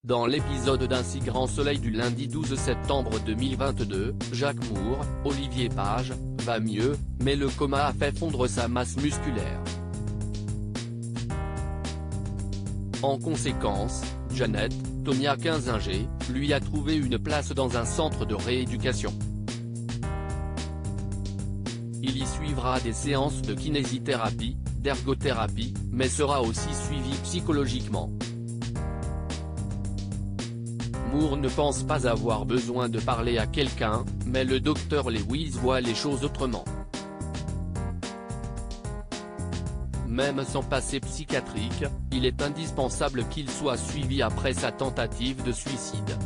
Dans l'épisode d'Un si grand soleil du lundi 12 septembre 2022, Jacques Moore, Olivier Page, va mieux, mais le coma a fait fondre sa masse musculaire. En conséquence, Janet, Tonia Kinzinger, lui a trouvé une place dans un centre de rééducation. Il y suivra des séances de kinésithérapie, d'ergothérapie, mais sera aussi suivi psychologiquement. Moore ne pense pas avoir besoin de parler à quelqu'un, mais le docteur Lewis voit les choses autrement. Même sans passé psychiatrique, il est indispensable qu'il soit suivi après sa tentative de suicide.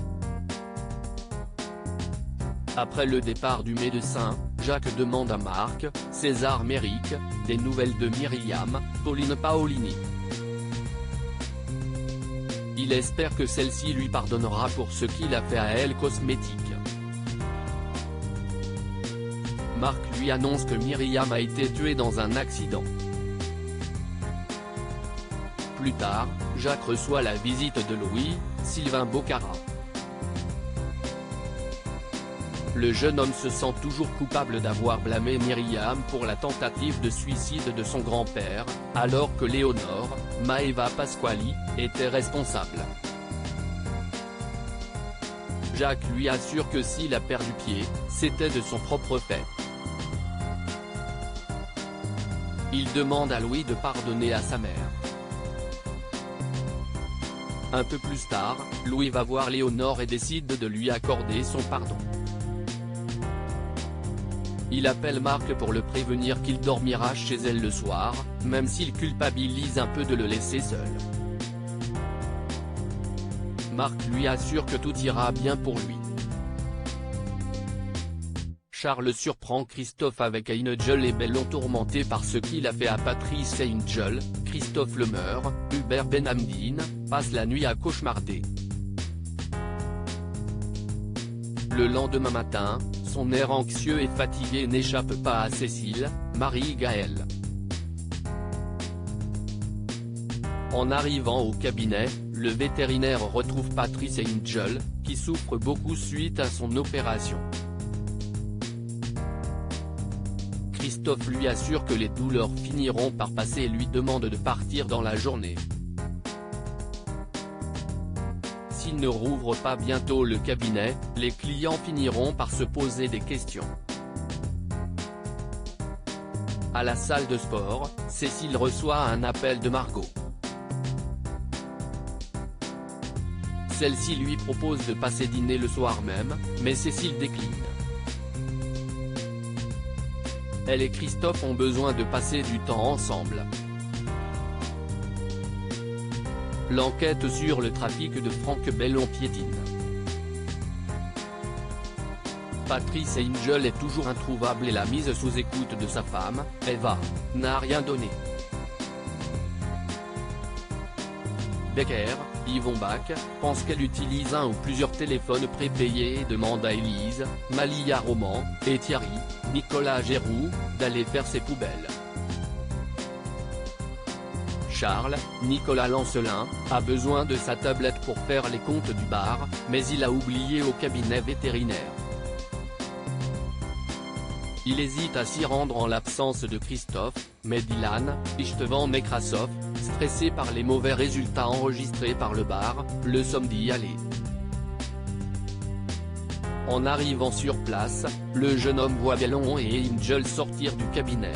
Après le départ du médecin, Jacques demande à Marc, César Méric, des nouvelles de Myriam, Pauline Paolini. Il espère que celle-ci lui pardonnera pour ce qu'il a fait à elle cosmétique. Marc lui annonce que Myriam a été tuée dans un accident. Plus tard, Jacques reçoit la visite de Louis, Sylvain Bocara. Le jeune homme se sent toujours coupable d'avoir blâmé Myriam pour la tentative de suicide de son grand-père, alors que Léonore, Maeva Pasquali, était responsable. Jacques lui assure que s'il a perdu pied, c'était de son propre fait. Il demande à Louis de pardonner à sa mère. Un peu plus tard, Louis va voir Léonore et décide de lui accorder son pardon. Il appelle Marc pour le prévenir qu'il dormira chez elle le soir, même s'il culpabilise un peu de le laisser seul. Marc lui assure que tout ira bien pour lui. Charles surprend Christophe avec Angel et Bellon tourmentés par ce qu'il a fait à Patrice Angel. Christophe le meurt, Hubert Benhamdine, passe la nuit à cauchemarder. Le lendemain matin, son air anxieux et fatigué n'échappe pas à Cécile, Marie-Gaëlle. En arrivant au cabinet, le vétérinaire retrouve Patrice Angel, qui souffre beaucoup suite à son opération. Christophe lui assure que les douleurs finiront par passer et lui demande de partir dans la journée. S'il ne rouvre pas bientôt le cabinet, les clients finiront par se poser des questions. À la salle de sport, Cécile reçoit un appel de Margot. Celle-ci lui propose de passer dîner le soir même, mais Cécile décline. Elle et Christophe ont besoin de passer du temps ensemble. L'enquête sur le trafic de Franck Bellon piétine. Patrice Angel est toujours introuvable et la mise sous écoute de sa femme, Eva, n'a rien donné. Becker, Yvon Bach, pense qu'elle utilise un ou plusieurs téléphones prépayés et demande à Élise, Malia Roman, et Thierry, Nicolas Géroux, d'aller faire ses poubelles. Charles, Nicolas Lancelin, a besoin de sa tablette pour faire les comptes du bar, mais il a oublié au cabinet vétérinaire. Il hésite à s'y rendre en l'absence de Christophe, mais Dylan, Istvan Nekrasov, stressé par les mauvais résultats enregistrés par le bar, le somme d'y aller. En arrivant sur place, le jeune homme voit Bellon et Angel sortir du cabinet.